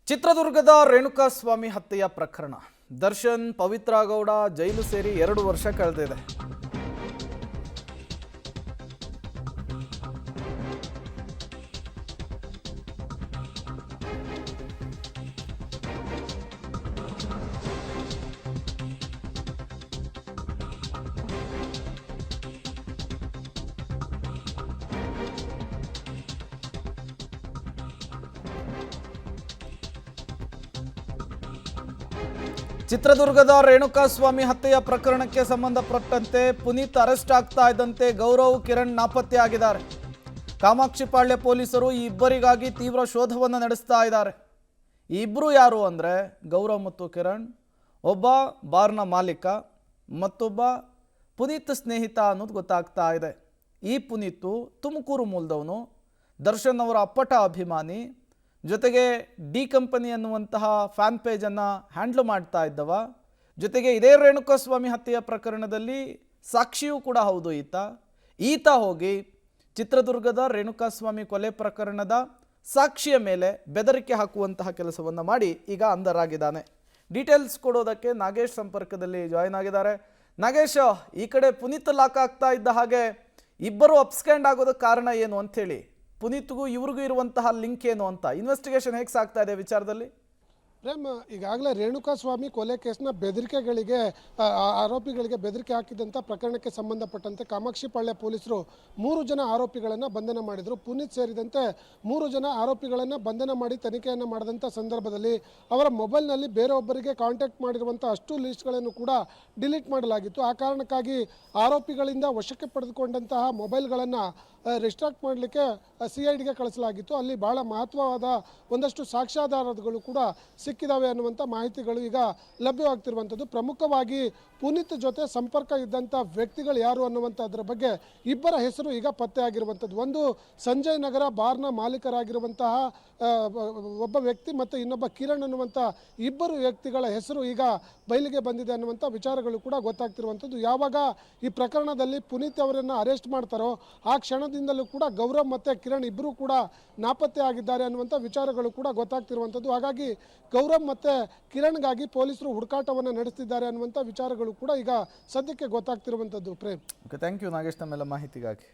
ಚಿತ್ರದುರ್ಗದ ರೇಣುಕಾಸ್ವಾಮಿ ಹತ್ಯೆಯ ಪ್ರಕರಣ. ದರ್ಶನ್, ಪವಿತ್ರ ಗೌಡ ಜೈಲು ಸೇರಿ 2 ವರ್ಷ ಕಳೆದಿದೆ. ಚಿತ್ರದುರ್ಗದ ರೇಣುಕಾಸ್ವಾಮಿ ಹತ್ಯೆಯ ಪ್ರಕರಣಕ್ಕೆ ಸಂಬಂಧಪಟ್ಟಂತೆ ಪುನೀತ್ ಅರೆಸ್ಟ್ ಆಗ್ತಾ ಇದ್ದಂತೆ ಗೌರವ್, ಕಿರಣ್ ನಾಪತ್ತೆ ಆಗಿದ್ದಾರೆ. ಕಾಮಾಕ್ಷಿಪಾಳ್ಯ ಪೊಲೀಸರು ಈ ಇಬ್ಬರಿಗಾಗಿ ತೀವ್ರ ಶೋಧವನ್ನು ನಡೆಸ್ತಾ ಇದ್ದಾರೆ. ಈ ಇಬ್ಬರು ಯಾರು ಅಂದರೆ ಗೌರವ್ ಮತ್ತು ಕಿರಣ್. ಒಬ್ಬ ಬಾರ್ನ ಮಾಲೀಕ, ಮತ್ತೊಬ್ಬ ಪುನೀತ್ ಸ್ನೇಹಿತ ಅನ್ನೋದು ಗೊತ್ತಾಗ್ತಾ ಇದೆ. ಈ ಪುನೀತು ತುಮಕೂರು ಮೂಲದವನು, ದರ್ಶನ್ ಅವರ ಅಪ್ಪಟ ಅಭಿಮಾನಿ, ಜೊತೆಗೆ ಡಿ ಕಂಪನಿ ಅನ್ನುವಂತಹ ಫ್ಯಾನ್ ಪೇಜನ್ನು ಹ್ಯಾಂಡ್ಲ್ ಮಾಡ್ತಾ ಇದ್ದವ. ಜೊತೆಗೆ ಇದೇ ರೇಣುಕಾಸ್ವಾಮಿ ಹತ್ಯೆಯ ಪ್ರಕರಣದಲ್ಲಿ ಸಾಕ್ಷಿಯೂ ಕೂಡ ಹೌದು ಈತ ಹೋಗಿ ಚಿತ್ರದುರ್ಗದ ರೇಣುಕಾಸ್ವಾಮಿ ಕೊಲೆ ಪ್ರಕರಣದ ಸಾಕ್ಷಿಯ ಮೇಲೆ ಬೆದರಿಕೆ ಹಾಕುವಂತಹ ಕೆಲಸವನ್ನು ಮಾಡಿ ಈಗ ಅಂಧರಾಗಿದ್ದಾನೆ. ಡೀಟೇಲ್ಸ್ ಕೊಡೋದಕ್ಕೆ ನಾಗೇಶ್ ಸಂಪರ್ಕದಲ್ಲಿ ಜಾಯಿನ್ ಆಗಿದ್ದಾರೆ. ನಾಗೇಶ್, ಈ ಕಡೆ ಪುನೀತ್ ಲಾಕ್ ಆಗ್ತಾ ಇದ್ದ ಹಾಗೆ ಇಬ್ಬರು ಅಪ್ಸ್ಕ್ಯಾಂಡ್ ಆಗೋದಕ್ಕೆ ಕಾರಣ ಏನು ಅಂಥೇಳಿ, ಪುನೀತ್ಗೂ ಇವ್ರಿಗೂ ಇರುವಂತಹ ಲಿಂಕ್ ಏನು ಅಂತ ಇನ್ವೆಸ್ಟಿಗೇಷನ್ ಹೇಗೆ ಸಾಗ್ತಾ ಇದೆ ವಿಚಾರದಲ್ಲಿ? ಪ್ರೇಮ್, ಈಗಾಗಲೇ ರೇಣುಕಾಸ್ವಾಮಿ ಕೊಲೆ ಕೇಸ್ನ ಬೆದರಿಕೆಗಳಿಗೆ ಆರೋಪಿಗಳಿಗೆ ಬೆದರಿಕೆ ಹಾಕಿದಂಥ ಪ್ರಕರಣಕ್ಕೆ ಸಂಬಂಧಪಟ್ಟಂತೆ ಕಾಮಾಕ್ಷಿಪಾಳ್ಯ ಪೊಲೀಸರು 3 ಜನ ಆರೋಪಿಗಳನ್ನು ಬಂಧನ ಮಾಡಿದರು. ಪುನೀತ್ ಸೇರಿದಂತೆ 3 ಜನ ಆರೋಪಿಗಳನ್ನು ಬಂಧನ ಮಾಡಿ ತನಿಖೆಯನ್ನು ಮಾಡಿದಂಥ ಸಂದರ್ಭದಲ್ಲಿ ಅವರ ಮೊಬೈಲ್ನಲ್ಲಿ ಬೇರೊಬ್ಬರಿಗೆ ಕಾಂಟ್ಯಾಕ್ಟ್ ಮಾಡಿರುವಂಥ ಅಷ್ಟು ಲೀಸ್ಟ್ಗಳನ್ನು ಕೂಡ ಡಿಲೀಟ್ ಮಾಡಲಾಗಿತ್ತು. ಆ ಕಾರಣಕ್ಕಾಗಿ ಆರೋಪಿಗಳಿಂದ ವಶಕ್ಕೆ ಪಡೆದುಕೊಂಡಂತಹ ಮೊಬೈಲ್ಗಳನ್ನು ರಿಸ್ಟ್ರಾಕ್ಟ್ ಮಾಡಲಿಕ್ಕೆ CIDಗೆ ಕಳಿಸಲಾಗಿತ್ತು. ಅಲ್ಲಿ ಬಹಳ ಮಹತ್ವವಾದ ಒಂದಷ್ಟು ಸಾಕ್ಷ್ಯಾಧಾರಗಳು ಕೂಡ ಸಿಕ್ಕಿದಾವೆ ಅನ್ನುವಂಥ ಮಾಹಿತಿಗಳು ಈಗ ಲಭ್ಯವಾಗ್ತಿರುವಂಥದ್ದು. ಪ್ರಮುಖವಾಗಿ ಪುನೀತ್ ಜೊತೆ ಸಂಪರ್ಕ ಇದ್ದಂಥ ವ್ಯಕ್ತಿಗಳು ಯಾರು ಅನ್ನುವಂಥದ್ರ ಬಗ್ಗೆ ಇಬ್ಬರ ಹೆಸರು ಈಗ ಪತ್ತೆ ಆಗಿರುವಂಥದ್ದು. ಒಂದು ಸಂಜಯ್ ನಗರ ಬಾರ್ನ ಮಾಲೀಕರಾಗಿರುವಂತಹ ಒಬ್ಬ ವ್ಯಕ್ತಿ ಮತ್ತು ಇನ್ನೊಬ್ಬ ಕಿರಣ್ ಅನ್ನುವಂಥ ಇಬ್ಬರು ವ್ಯಕ್ತಿಗಳ ಹೆಸರು ಈಗ ಬಯಲಿಗೆ ಬಂದಿದೆ ಅನ್ನುವಂಥ ವಿಚಾರಗಳು ಕೂಡ ಗೊತ್ತಾಗ್ತಿರುವಂಥದ್ದು. ಯಾವಾಗ ಈ ಪ್ರಕರಣದಲ್ಲಿ ಪುನೀತ್ ಅವರನ್ನು ಅರೆಸ್ಟ್ ಮಾಡ್ತಾರೋ ಆ ಕ್ಷಣದಿಂದಲೂ ಕೂಡ ಗೌರವ್ ಮತ್ತು ಕಿರಣ್ ಇಬ್ಬರು ಕೂಡ ನಾಪತ್ತೆ ಆಗಿದ್ದಾರೆ ಅನ್ನುವಂಥ ವಿಚಾರಗಳು ಕೂಡ ಗೊತ್ತಾಗ್ತಿರುವಂಥದ್ದು. ಹಾಗಾಗಿ ಗೌರವ್ ಮತ್ತು ಕಿರಣ್ಗಾಗಿ ಪೊಲೀಸರು ಹುಡುಕಾಟವನ್ನು ನಡೆಸ್ತಿದ್ದಾರೆ ಅನ್ನುವಂಥ ವಿಚಾರಗಳು ಕೂಡ ಈಗ ಸದ್ಯಕ್ಕೆ ಗೊತ್ತಾಗ್ತಿರುವಂಥದ್ದು. Prem, okay, thank you Nagesh, ನಮ್ಮೆಲ್ಲ ಮಾಹಿತಿಗಾಗಿ.